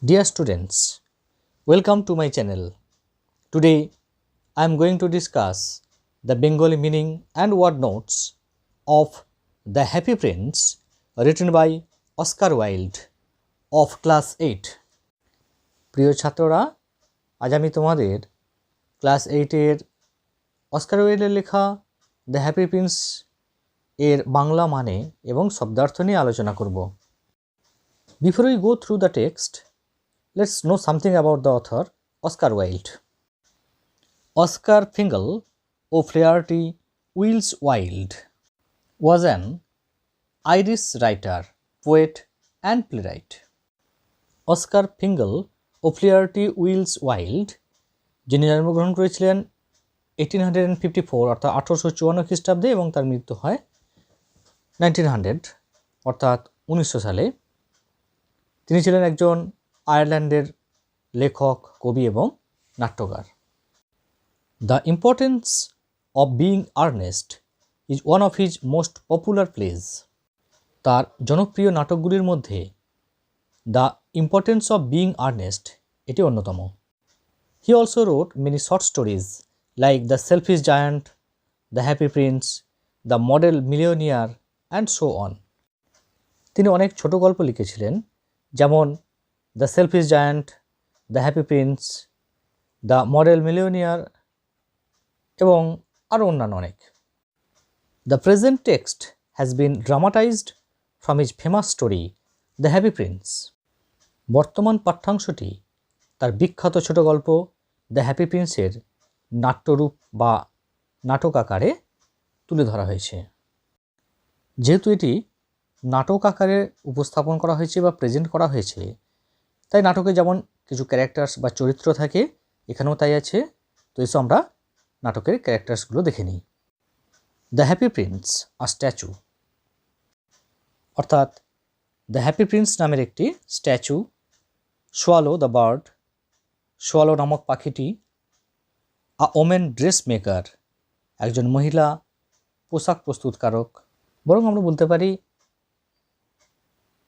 Dear students, welcome to my channel. Today I am going to discuss the Bengali meaning and word notes of The Happy Prince written by Oscar Wilde of class 8. প্রিয় ছাত্ররা, আজ আমি তোমাদের class 8 এর Oscar ওয়াইল্ডের লেখা the happy Prince এর বাংলা মানে এবং শব্দার্থ নিয়ে আলোচনা করব। Before we go through the text, let's know something about the author Oscar Wilde. Oscar Fingal O'Flaherty Wills Wilde was an Irish writer, poet and playwright. Oscar Fingal O'Flaherty Wills Wilde, যিনি জন্মগ্রহণ করেছিলেন 1854 অর্থাৎ 1854 খ্রিস্টাব্দে এবং তার মৃত্যু হয় 1900 অর্থাৎ 1900 সালে। তিনি ছিলেন একজন আয়ারল্যান্ডের লেখক, কবি এবং নাট্যকার। The importance of being earnest is one of his most popular plays. তার জনপ্রিয় নাটকগুলির মধ্যে the importance of being earnest এটি অন্যতম। He also wrote many short stories like the selfish giant, the happy prince, the model millionaire and so on. তিনি অনেক ছোট গল্প লিখেছিলেন, যেমন the selfish giant, the happy prince, the model millionaire এবং আরও অন্যান্য অনেক। The present text has bin dramatised from his famous story the happy Prince. বর্তমান পাঠ্যাংশটি তার বিখ্যাত ছোট গল্প দ্য হ্যাপি প্রিন্সের নাট্যরূপ বা নাটক আকারে তুলে ধরা হয়েছে। যেহেতু এটি নাটক আকারে উপস্থাপন করা হয়েছে বা প্রেজেন্ট করা হয়েছে, তাই নাটকে যেমন কিছু ক্যারেক্টার্স বা চরিত্র থাকে, এখানেও তাই আছে। তো এসব আমরা নাটকের ক্যারেক্টার্সগুলো দেখে নিই। The happy Prince a statue, অর্থাৎ দ্য হ্যাপি প্রিন্স নামের একটি statue. Swallow the bird, swallow নামক পাখিটি। আ ওমেন ড্রেস মেকার, একজন মহিলা পোশাক প্রস্তুতকারক, বরং আমরা বলতে পারি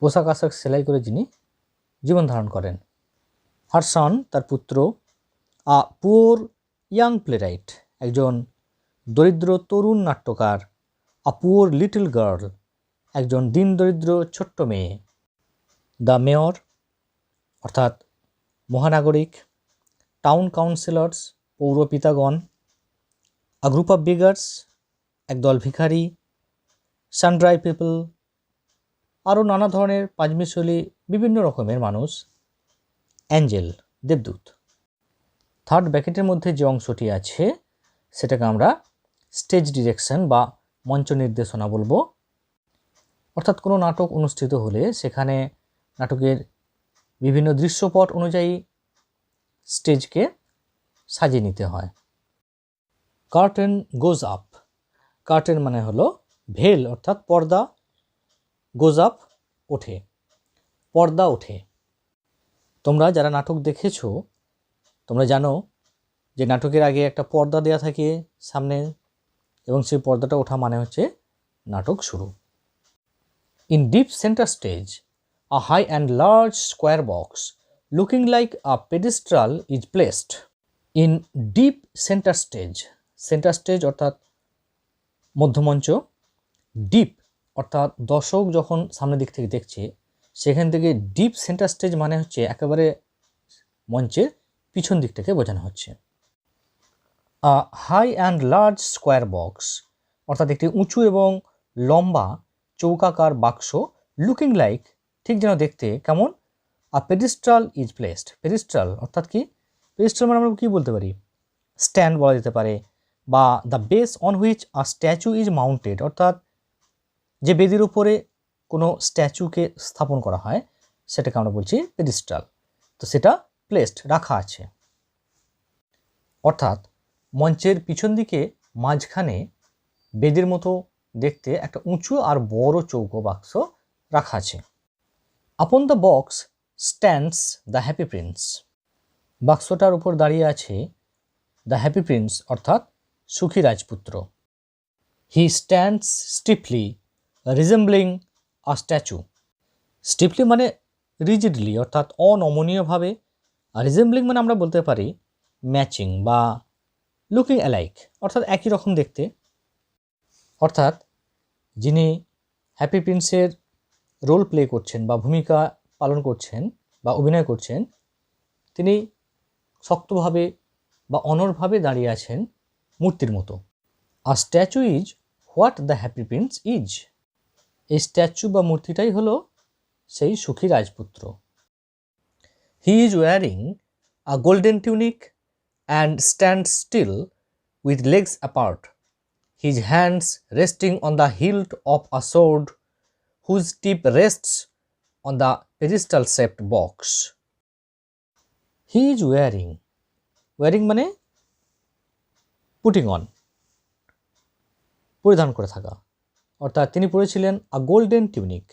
পোশাক আশাক সেলাই করে যিনি জীবন ধারণ করেন। হার সন, তার পুত্র। আ পুওর ইয়াং প্লেরাইট, একজন দরিদ্র তরুণ নাট্যকার। আ পুওর লিটল গার্ল, একজন দিন দরিদ্র ছোট্ট মেয়ে। দ্য মেয়র, অর্থাৎ মহানাগরিক। টাউন কাউন্সিলর্স, পৌরপিতাগণ। আ গ্রুপ অফ বিগার্স, একদল ভিখারি। সানড্রাই পিপল, আরও নানা ধরনের পাঁচমিশালি বিভিন্ন রকমের মানুষ। অ্যাঞ্জেল, দেবদূত। থার্ড ব্র্যাকেটের মধ্যে যে অংশটি আছে সেটাকে আমরা স্টেজ ডিরেকশন বা মঞ্চ নির্দেশনা বলবো। অর্থাৎ কোনো নাটক অনুষ্ঠিত হলে সেখানে নাটকের বিভিন্ন দৃশ্যপট অনুযায়ী স্টেজকে সাজিয়ে নিতে হয়। কার্টেন গোজ আপ, কার্টেন মানে হলো ভেল অর্থাৎ পর্দা। গোজ আপ, ওঠে, পর্দা ওঠে। তোমরা যারা নাটক দেখেছো তোমরা জানো যে নাটকের আগে একটা পর্দা দেওয়া থাকে সামনে, এবং সেই পর্দাটা ওঠা মানে হচ্ছে নাটক শুরু। In deep centre stage a high and large square box looking like a pedestal is placed. In deep centre stage, centre stage অর্থাৎ মধ্যমঞ্চ। ডিপ অর্থাৎ দর্শক যখন সামনের দিক থেকে দেখছে, সেখান থেকে ডিপ সেন্টার স্টেজ মানে হচ্ছে একেবারে মঞ্চের পিছন দিকটাকে বোঝানো হচ্ছে। A high and large square box, অর্থাৎ একটি উঁচু এবং লম্বা চৌকাকার বাক্স। লুকিং লাইক, ঠিক যেন দেখতে কেমন। আ পেডিস্ট্রাল ইজ প্লেসড, পেডিস্ট্রাল অর্থাৎ কি? পেডিস্ট্রাল মানে আমরা কী বলতে পারি? স্ট্যান্ড বলা যেতে পারে, বা the base on which a statue is mounted, অর্থাৎ যে বেদির উপরে কোনো স্ট্যাচুকে স্থাপন করা হয় সেটাকে আমরা বলছি পেডিস্ট্রাল। তো সেটা প্লেসড, রাখা আছে। অর্থাৎ মঞ্চের পিছন দিকে মাঝখানে বেদির মতো দেখতে একটা উঁচু আর বড় চৌকো বাক্স রাখা আছে। Upon the box stands the happy prince, বাক্সটার উপর দাঁড়িয়ে আছে দ্য হ্যাপি প্রিন্স অর্থাৎ সুখী রাজপুত্র। হি স্ট্যান্ডস স্টিফলি রিজেম্বলিং আ স্ট্যাচু, স্টিফলি মানে রিজিডলি অর্থাৎ অনমনীয়ভাবে, রিজেম্বলিং মানে আমরা বলতে পারি ম্যাচিং বা লুকিং অ্যালাইক অর্থাৎ একই রকম দেখতে। অর্থাৎ যিনি হ্যাপি প্রিন্সের রোল প্লে করছেন বা ভূমিকা পালন করছেন বা অভিনয় করছেন, তিনি শক্তভাবে বা অনড়ভাবে দাঁড়িয়ে আছেন মূর্তির মতো। A statue is what the happy prince is. এই স্ট্যাচু বা মূর্তিটাই হলো সেই সুখী রাজপুত্র। He is wearing a golden tunic and stand still with legs apart, his hands resting on the hilt of a sword whose tip rests on the pedestal-shaped box. He is wearing মানে putting on, পরিধান করে থাকা, অর্থাৎ তিনি পরেছিলেন আ golden tunic.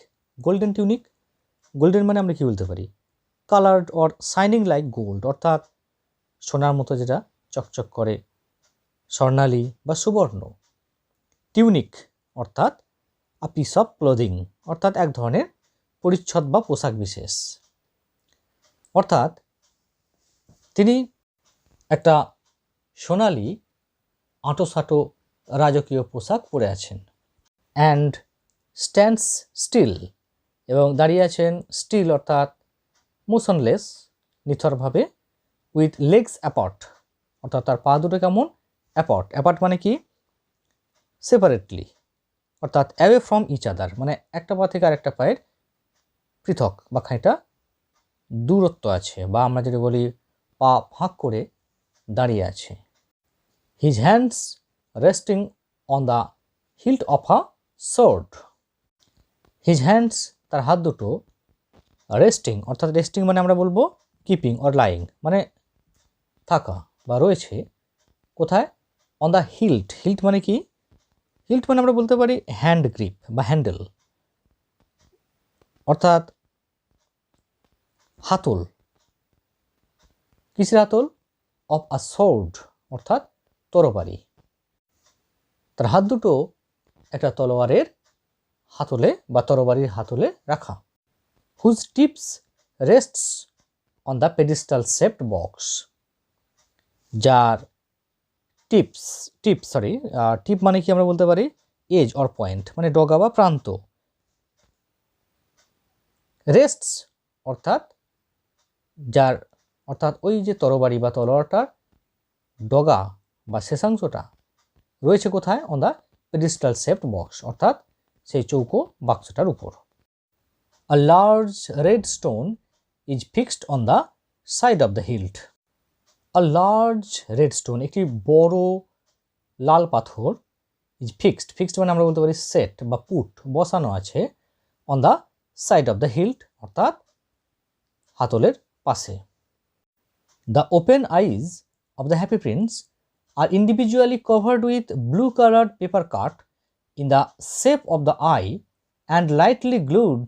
Golden মানে আমরা কি বলতে পারি, coloured or shining like gold, অর্থাৎ সোনার মতো যেটা চকচক করে, স্বর্ণালী বা সুবর্ণ। টিউনিক অর্থাৎ আ পিস অফ ক্লোদিং, অর্থাৎ এক ধরনের পরিচ্ছদ বা পোশাক বিশেষ। অর্থাৎ তিনি একটা সোনালি আঁটোসাঁটো রাজকীয় পোশাক পরে আছেন। অ্যান্ড স্ট্যান্ডস স্টিল, এবং দাঁড়িয়ে আছেন স্টিল অর্থাৎ মোশনলেস, নিথরভাবে, উইথ লেগস অ্যাপার্ট, অর্থাৎ তার পা দুটো কেমন অ্যাপার্ট মানে কি সেপারেটলি, অর্থাৎ অ্যাওয়ে ফ্রম ইচ আদার, মানে একটা পা থেকে আরেকটা পায়ের পৃথক বা খানিকটা দূরত্ব আছে, বা আমরা যদি বলি পা ফাঁক করে দাঁড়িয়ে আছে। His hands resting on the hilt of a sword. His hands, তার হাত দুটো, রেস্টিং অর্থাৎ রেস্টিং মানে আমরা বলবো কিপিং অর লাইং, মানে থাকা বা রয়েছে কোথায়, অন দ্য হিল্ট মানে কি, হিল্ট মানে আমরা বলতে পারি হ্যান্ড গ্রিপ বা হ্যান্ডেল, অর্থাৎ হাতল। কিসের হাতল, অফ আ সোর্ড অর্থাৎ তরবারি। তার হাত দুটো একটা তলোয়ারের হাতলে বা তরবারির হাতলে রাখা। Whose tips rests on the pedestal shaped box, যার টিপ মানে কি আমরা বলতে পারি এজ অর পয়েন্ট, মানে ডগা বা প্রান্ত। রেস্টস অর্থাৎ যার, অর্থাৎ ওই যে তরবারি বা তলোয়ারটার ডগা বা শেষাংশটা রয়েছে কোথায়, on the pedestal shaped box, অর্থাৎ সেই চৌকো বাক্সটার উপর। A large red stone is fixed on the side of the hilt. A large red stone, একটি বড় লাল পাথর, ইজ ফিক্সড মানে আমরা বলতে পারি সেট বা পুট, বসানো আছে, on the side of the hilt অর্থাৎ হাতলের পাশে। The open eyes of the happy prince are individually covered with blue coloured paper cut in the shape of the eye and lightly glued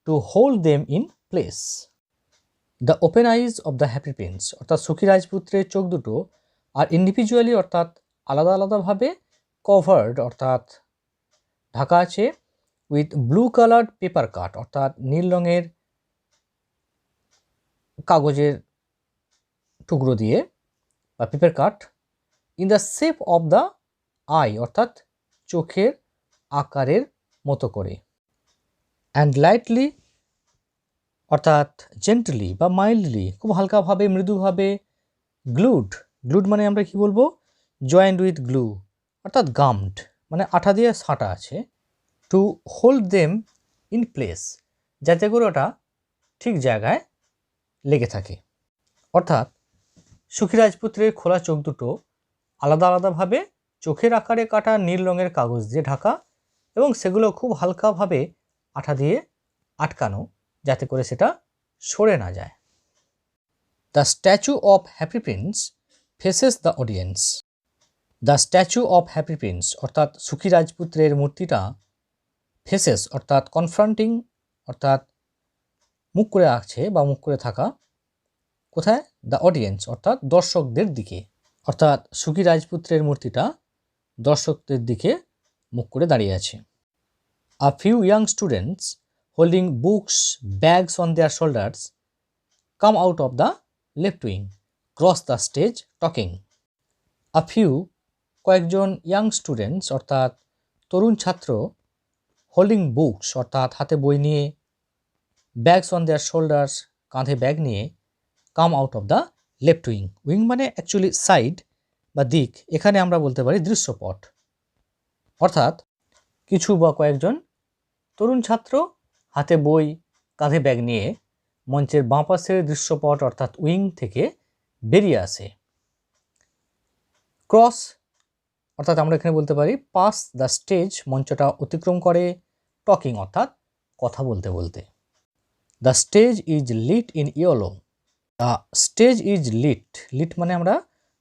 to hold them in place. The open eyes of the happy prince অর্থাৎ সুখী রাজপুত্রের চোখ দুটো আর individually অর্থাৎ আলাদা আলাদাভাবে covered অর্থাৎ ঢাকা আছে, উইথ ব্লু কালার্ড পেপার কাট অর্থাৎ নীল রঙের কাগজের টুকরো দিয়ে বা paper cut, in the shape of the I অর্থাৎ চোখের আকারের মতো করে, অ্যান্ড লাইটলি অর্থাৎ জেন্টলি বা মাইল্ডলি, খুব হালকাভাবে মৃদুভাবে, গ্লুড মানে আমরা কি বলবো জয়েন্ট উইথ গ্লু অর্থাৎ গামড মানে আঠা দিয়ে সাঁটা আছে, to hold them in place, যাতে করে ওটা ঠিক জায়গায় লেগে থাকে। অর্থাৎ সুখী রাজপুত্রের খোলা চোখ দুটো আলাদা আলাদাভাবে চোখের আকারে কাটা নীল রঙের কাগজ দিয়ে ঢাকা, এবং সেগুলো খুব হালকাভাবে আঠা দিয়ে আটকানো, যাতে করে সেটা সরে না যায়। The statue of happy Prince faces the audience. The statue of happy prince অর্থাৎ সুখী রাজপুত্রের মূর্তিটা ফেসেস অর্থাৎ কনফ্রন্টিং অর্থাৎ মুখ করে আছে বা মুখ করে থাকা, কোথায়, দ্য অডিয়েন্স অর্থাৎ দর্শকদের দিকে, অর্থাৎ সুখী রাজপুত্রের মূর্তিটা দর্শকদের দিকে মুখ করে দাঁড়িয়ে আছে। A few young students holding books, bags on their shoulders, come out of the left wing, cross the stage talking. A few কয়েকজন young students অর্থাৎ তরুণ ছাত্র হোল্ডিং বুকস অর্থাৎ হাতে বই নিয়ে, ব্যাগস অন দেয়ার শোল্ডার্স কাঁধে ব্যাগ নিয়ে, come out of the left wing. Wing মানে অ্যাকচুয়ালি সাইড বা দিক, এখানে আমরা বলতে পারি দৃশ্যপট। অর্থাৎ কিছু বা কয়েকজন তরুণ ছাত্র হাতে বই কাঁধে ব্যাগ নিয়ে মঞ্চের বাঁ পাশের দৃশ্যপট অর্থাৎ উইং থেকে বেরিয়ে আসে। ক্রস অর্থাৎ আমরা এখানে বলতে পারি পাস দ্য স্টেজ, মঞ্চটা অতিক্রম করে, টকিং অর্থাৎ কথা বলতে বলতে। The stage is lit in yellow. The stage is lit, lit মানে আমরা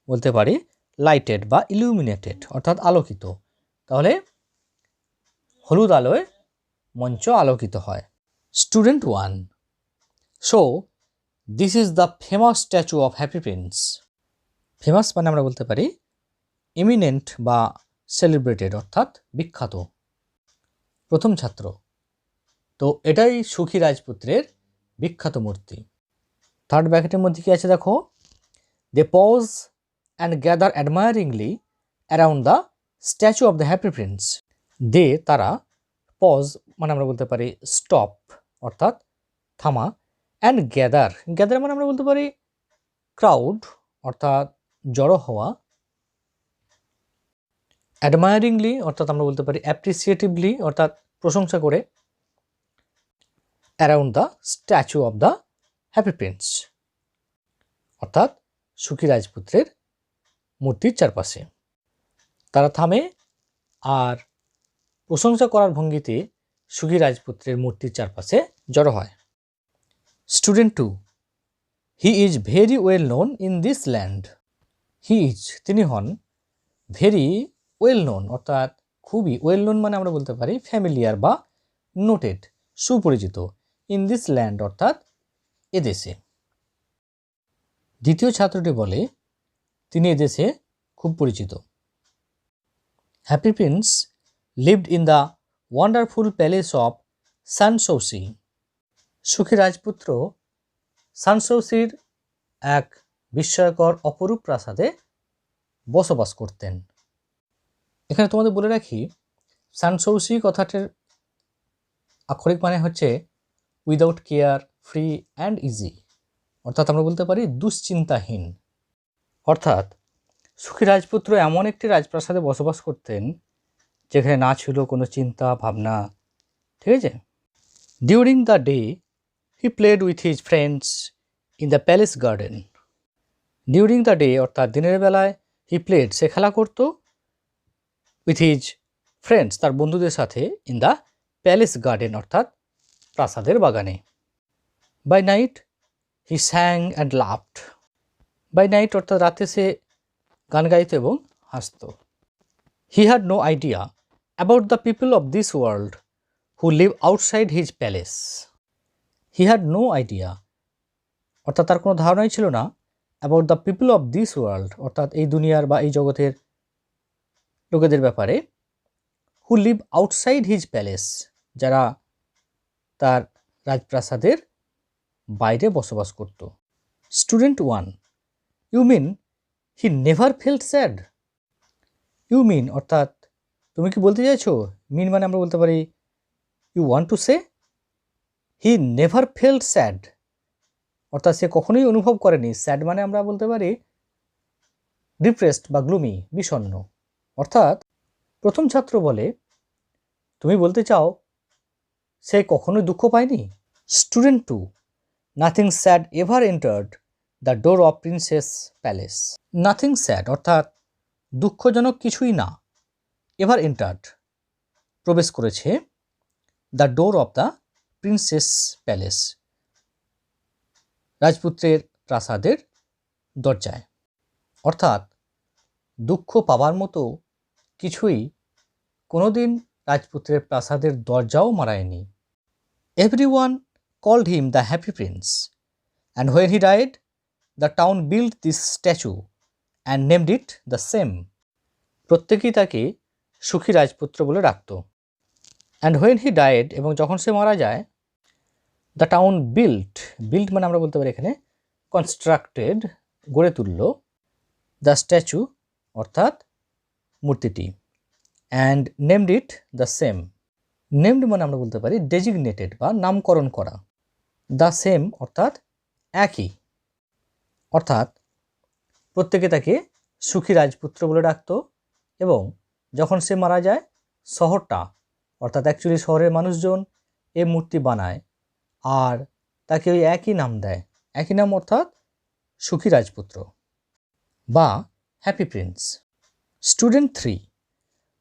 বলতে পারি লাইটেড বা ইলুমিনেটেড অর্থাৎ আলোকিত। তাহলে হলুদ আলোয় মঞ্চ আলোকিত হয়। Student 1, so this is the famous statue of happy Prince. Famous মানে আমরা বলতে পারি এমিনেন্ট বা সেলিব্রেটেড অর্থাৎ বিখ্যাত। প্রথম ছাত্র, তো এটাই সুখী রাজপুত্রের বিখ্যাত মূর্তি। থার্ড ব্র্যাকেটের মধ্যে কি আছে দেখো, they pause and gather admiringly around the statue of the happy prince. They তারা, পজ মানে আমরা বলতে পারি স্টপ অর্থাৎ থামা, অ্যান্ড গ্যাদার, গ্যাদার মানে আমরা বলতে পারি ক্রাউড অর্থাৎ জড়ো হওয়া, অ্যাডমায়ারিংলি অর্থাৎ আমরা বলতে পারি অ্যাপ্রিসিয়েটিভলি অর্থাৎ প্রশংসা করে, around the statue of the happy prince অর্থাৎ সুখী রাজপুত্রের মূর্তির চারপাশে। তারা থামে আর প্রশংসা করার ভঙ্গিতে সুখী রাজপুত্রের মূর্তির চারপাশে জড়ো হয়। Student 2, he is very well known in this land. He is তিনি হন, ভেরি ওয়েল নোন অর্থাৎ খুবই, ওয়েল নোন মানে আমরা বলতে পারি ফ্যামিলিয়ার বা নোটেড সুপরিচিত, ইন দিস ল্যান্ড অর্থাৎ এদেশে। দ্বিতীয় ছাত্রটি বলে তিনি এদেশে খুব পরিচিত। Happy prince lived in the wonderful palace of Sanssouci. সুখী রাজপুত্র সানসৌসির এক বিস্ময়কর অপরূপ প্রাসাদে বসবাস করতেন। এখানে তোমাদের বলে রাখি, সানসৌসি কথাটির আক্ষরিক মানে হচ্ছে without care, free and easy অর্থাৎ আমরা বলতে পারি দুশ্চিন্তাহীন। অর্থাৎ সুখী রাজপুত্র এমন একটি রাজপ্রাসাদে বসবাস করতেন যেখানে না ছিল কোনো চিন্তা ভাবনা, ঠিক আছে। During the day he played with his friends in the palace garden. During the day অর্থাৎ দিনের বেলায়, হি প্লেড সে খেলা করত, উইথ হিজ ফ্রেন্ডস তার বন্ধুদের সাথে, ইন দ্য প্যালেস গার্ডেন অর্থাৎ প্রাসাদের বাগানে। By night he sang and laughed. By night অর্থাৎ রাতে সে গান গাইত এবং হাসত। He had no idea about the people of this world who live outside his palace. He had no idea অর্থাৎ তার কোনো ধারণাই ছিল না, about the people of this world অর্থাৎ এই দুনিয়ার বা এই জগতের লোকেদের ব্যাপারে, who live outside his palace যারা তার রাজপ্রাসাদের বাইরে বসবাস করত। Student 1, you mean he never felt sad. You mean অর্থাৎ তুমি কি বলতে চাইছো, মিন মানে আমরা বলতে পারি you want to say, he never felt sad অর্থাৎ সে কখনোই অনুভব করেনি, স্যাড মানে আমরা বলতে পারি ডিপ্রেসড বা গ্লুমি, বিষণ্ণ। অর্থাৎ প্রথম ছাত্র বলে তুমি বলতে চাও সে কখনোই দুঃখ পায়নি। Student 2, nothing sad ever entered the door of prince's palace. Nothing sad অর্থাৎ দুঃখজনক কিছুই না, এভার এন্টার্ড প্রবেশ করেছে, the door of the prince's palace রাজপুত্রের প্রাসাদের দরজায়। অর্থাৎ দুঃখ পাবার মতো কিছুই কোনোদিন রাজপুত্রের প্রাসাদের দরজাও মারায়নি। Everyone called him the happy prince, and when he died, the town built this statue and named it the same. প্রত্যেকেই তাকে সুখী রাজপুত্র বলে ডাকত। and when he died এবং যখন সে মারা যায়, দ্য টাউন বিল্ট মানে আমরা বলতে পারি এখানে কনস্ট্রাক্টেড, গড়ে তুলল, দ্য স্ট্যাচু অর্থাৎ মূর্তিটি, and named it the same. Named মানে আমরা বলতে পারি ডেজিগনেটেড বা নামকরণ করা, দ্য সেম অর্থাৎ একই, অর্থাৎ প্রত্যেকে তাকে সুখী রাজপুত্র বলে ডাকত। এবং যখন সে মারা যায় শহরটা অর্থাৎ অ্যাকচুয়ালি শহরের মানুষজন এই মূর্তি বানায় আর তাকে ওই একই নাম দেয়, একই নাম অর্থাৎ সুখী রাজপুত্র বা happy Prince. Student 3,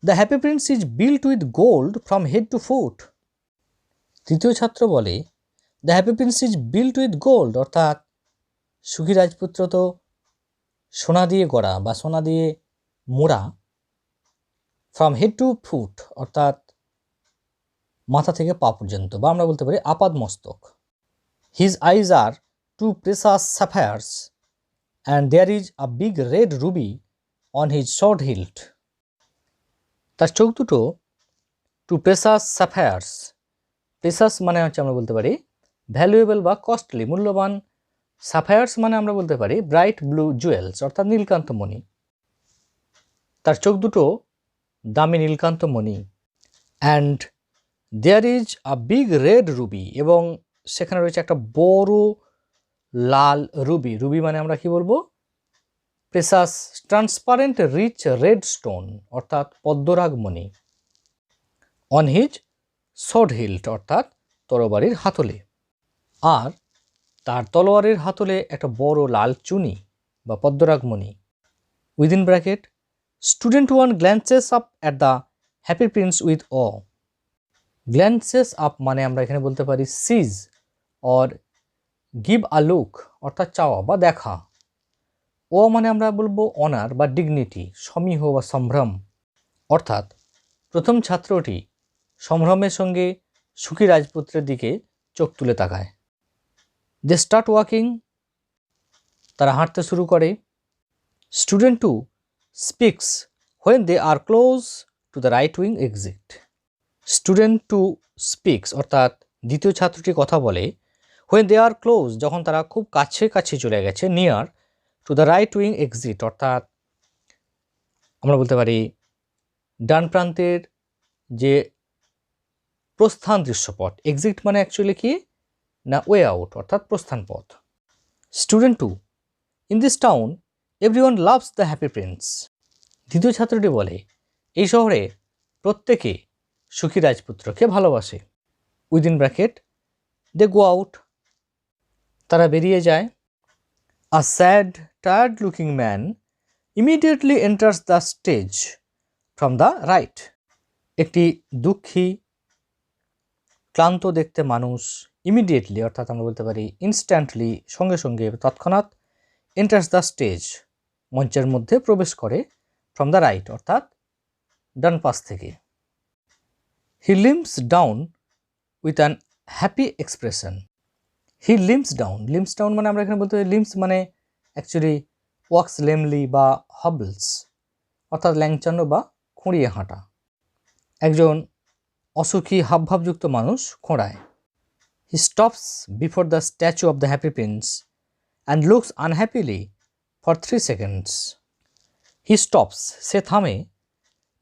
the happy prince is built with gold from head to foot. তৃতীয় ছাত্র বলে the happy prince is built with gold, অর্থাৎ সুখী রাজপুত্র তো সোনা দিয়ে গড়া বা সোনা দিয়ে মোড়া, ফ্রম হেড টু ফুট অর্থাৎ মাথা থেকে পা পর্যন্ত, বা আমরা বলতে পারি আপাদ মস্তক। His eyes are two precious sapphires and there is a big red ruby on his short hilt. তার চোখ দুটো টু প্রেসাস স্যাফায়ার্স, প্রেসাস মানে হচ্ছে আমরা বলতে পারি ভ্যালুয়েবল বা কস্টলি, মূল্যবান। সাফায়ার্স মানে আমরা বলতে পারি ব্রাইট ব্লু জুয়েলস অর্থাৎ নীলকান্ত মণি। তার চোখ দুটো দামি নীলকান্ত মণি। And there is a big red ruby, এবং সেখানে রয়েছে একটা বড় লাল রুবি। রুবি মানে আমরা কি বলবো, precious transparent rich red stone অর্থাৎ পদ্মরাগ মণি। অন হিজ শর্ট হিল্ট অর্থাৎ তরবারির হাতলে, আর তার তলোয়ারের হাতলে একটা বড় লাল চুনি বা পদ্মরাগ মণি। Within bracket, student 1 glances up at the happy Prince with a. Glances up মানে আমরা এখানে বলতে পারি sees or give a look অর্থাৎ চাওয়া বা দেখা। ও মানে আমরা বলবো অনার বা ডিগনিটি, সমীহ বা সম্ভ্রম, অর্থাৎ প্রথম ছাত্রটি সম্ভ্রমের সঙ্গে সুখী রাজপুত্রের দিকে চোখ তুলে তাকায়। দে স্টার্ট ওয়াকিং, তারা হাঁটতে শুরু করে। Student 2 speaks when they are close to the right wing exit. Student 2 speaks অর্থাৎ দ্বিতীয় ছাত্রটি কথা বলে, হোয়েন দে আর ক্লোজ যখন তারা খুব কাছে কাছে চলে গেছে, near to the right wing exit অর্থাৎ আমরা বলতে পারি ডান প্রান্তের যে প্রস্থান দৃশ্যপট। এক্সিট মানে অ্যাকচুয়ালি কি না, ওয়ে আউট অর্থাৎ প্রস্থান পথ। Student 2 in this town everyone loves the happy Prince. দ্বিতীয় ছাত্রটি বলে, এই শহরে প্রত্যেকে সুখী রাজপুত্রকে ভালোবাসে। Within bracket, they go out, তারা বেরিয়ে যায়। A sad tired looking man immediately enters the stage from the right. একটি দুঃখী ক্লান্ত দেখতে মানুষ ইমিডিয়েটলি অর্থাৎ আমরা বলতে পারি ইনস্ট্যান্টলি, সঙ্গে সঙ্গে তৎক্ষণাৎ, এন্টার্স দ্য স্টেজ মঞ্চের মধ্যে প্রবেশ করে, ফ্রম দ্য রাইট অর্থাৎ ডান পাশ থেকে। He limps down with an happy expression. He limps down মানে আমরা এখানে বলতে পারি লিম্পস মানে অ্যাকচুয়ালি ওয়াক্স লেমলি বা হবলস অর্থাৎ ল্যাংচানো বা খুঁড়িয়ে হাঁটা। একজন অসুখী হাবভাবযুক্ত মানুষ খোঁড়ায়। He stops before the statue of the happy Prince and looks unhappily for 3 seconds. He stops সে থামে,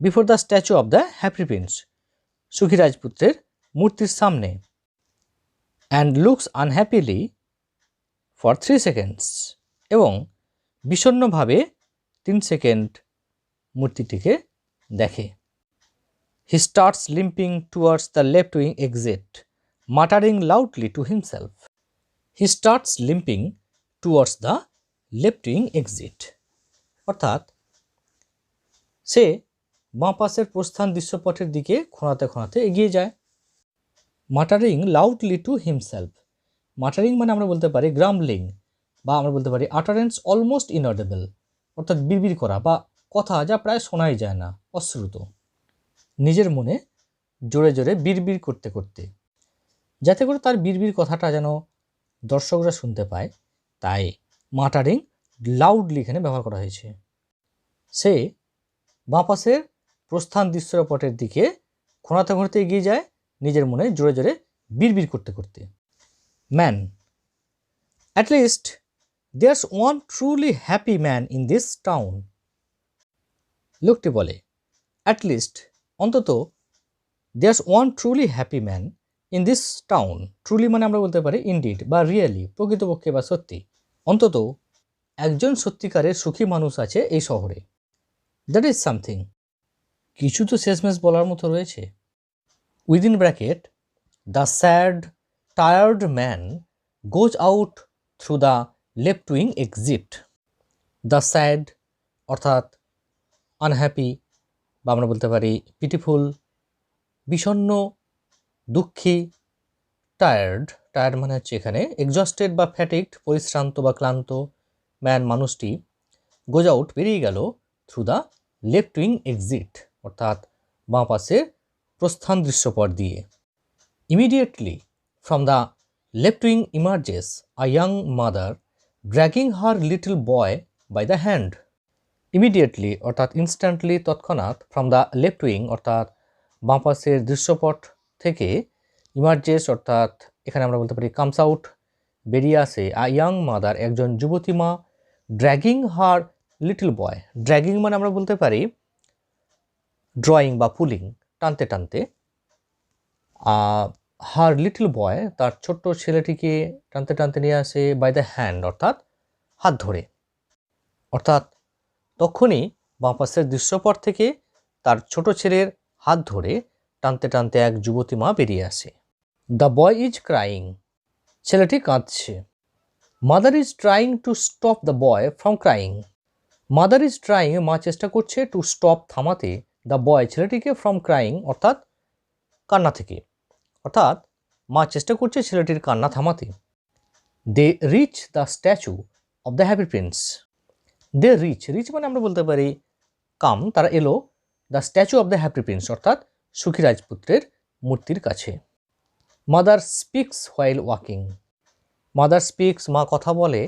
before the statue of the happy Prince সুখী রাজপুত্রের মূর্তির সামনে, and looks unhappily for 3 seconds এবং বিষণ্ণভাবে 3 সেকেন্ড মূর্তিটিকে দেখে। He starts limping towards the left wing exit muttering loudly to himself. He starts limping towards the left wing exit অর্থাৎ সে বাঁ পাশের প্রস্থান দৃশ্যপটের দিকে খোঁড়াতে খোঁড়াতে এগিয়ে যায়। মাটারিং লাউডলি টু হিমসেলফ, মাটারিং মানে আমরা বলতে পারি গ্রাম্বলিং বা আমরা বলতে পারি আটারেন্স অলমোস্ট ইনঅডিবল অর্থাৎ বিড়বিড় করা বা কথা যা প্রায় শোনাই যায় না, অশ্রুত। নিজের মনে জোরে জোরে বিড়বিড় করতে করতে, যাতে করে তার বিড়বিড় কথাটা যেন দর্শকরা শুনতে পায়, তাই মাটারিং লাউডলি এখানে ব্যবহার করা হয়েছে। সে বাঁ পাশের প্রস্থান দৃশ্যপটের দিকে খোঁড়াতে খোঁড়াতে এগিয়ে যায়, নিজের মনে জোরে জোরে বিড়বিড় করতে করতে। man. At least there's one truly happy man in this town. লোকটি বলে, at least অন্তত there's one truly happy man in this town. Truly মানে আমরা বলতে পারি indeed বা really, প্রকৃতপক্ষে বা সত্যি, অন্তত একজন সত্যিকারের সুখী মানুষ আছে এই শহরে। That is something. কিছু তো শেষমেশ বলার মতো রয়েছে। Within bracket, the sad, tired man goes out through the left wing exit. The sad অর্থাৎ আনহ্যাপি বা আমরা বলতে পারি পিটিফুল, বিষণ্ণ, দুঃখী, টায়ার্ড মানে হচ্ছে এখানে এক্সস্টেড বা ফ্যাটিকড, পরিশ্রান্ত বা ক্লান্ত, ম্যান মানুষটি, গোজ আউট বেরিয়ে গেল, through the left wing exit অর্থাৎ বাঁ পাশের প্রস্থান দৃশ্যপট দিয়ে। Immediately from the left wing emerges a young mother dragging her little boy by the hand. Immediately অর্থাৎ ইনস্ট্যান্টলি, তৎক্ষণাৎ, ফ্রম দ্য লেফট উইং অর্থাৎ বাঁ পাশের দৃশ্যপট থেকে, ইমার্জেস অর্থাৎ এখানে আমরা বলতে পারি কামস আউট, বেরিয়ে আসে, আ ইয়াং মাদার একজন যুবতী মা, ড্র্যাগিং হার লিটল বয়, ড্র্যাগিং মানে আমরা বলতে পারি ড্রয়িং বা পুলিং, টানতে টানতে, হার লিটল বয় তার ছোট্ট ছেলেটিকে টানতে টানতে নিয়ে আসে, বাই দ্য হ্যান্ড অর্থাৎ হাত ধরে। অর্থাৎ তখনই বাঁ পাশের দৃশ্যপট থেকে তার ছোট ছেলের হাত ধরে টানতে টানতে এক যুবতী মা বেরিয়ে আসে। দ্য বয় ইজ ক্রাইং, ছেলেটি কাঁদছে। Mother is trying to stop the boy from crying, mother is trying মা চেষ্টা করছে, টু স্টপ থামাতে, দ্য বয় ছেলেটিকে, ফ্রম ক্রাইং অর্থাৎ কান্না থেকে, অর্থাৎ মা চেষ্টা করছে ছেলেটির কান্না থামাতে। They reach the statue of the happy prince, they reach মানে আমরা বলতে পারি কাম, তারা এলো, the statue of the happy prince অর্থাৎ সুখী রাজপুত্রের মূর্তির কাছে। Mother speaks while walking, mother speaks মা কথা বলে,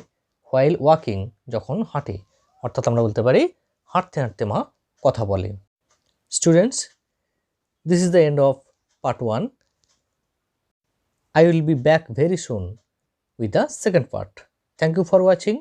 হোয়াইল ওয়াকিং যখন হাঁটে, অর্থাৎ আমরা বলতে পারি হাঁটতে হাঁটতে মা কথা বলে। Students, this is the end of part 1. I will be back very soon with the second part. Thank you for watching.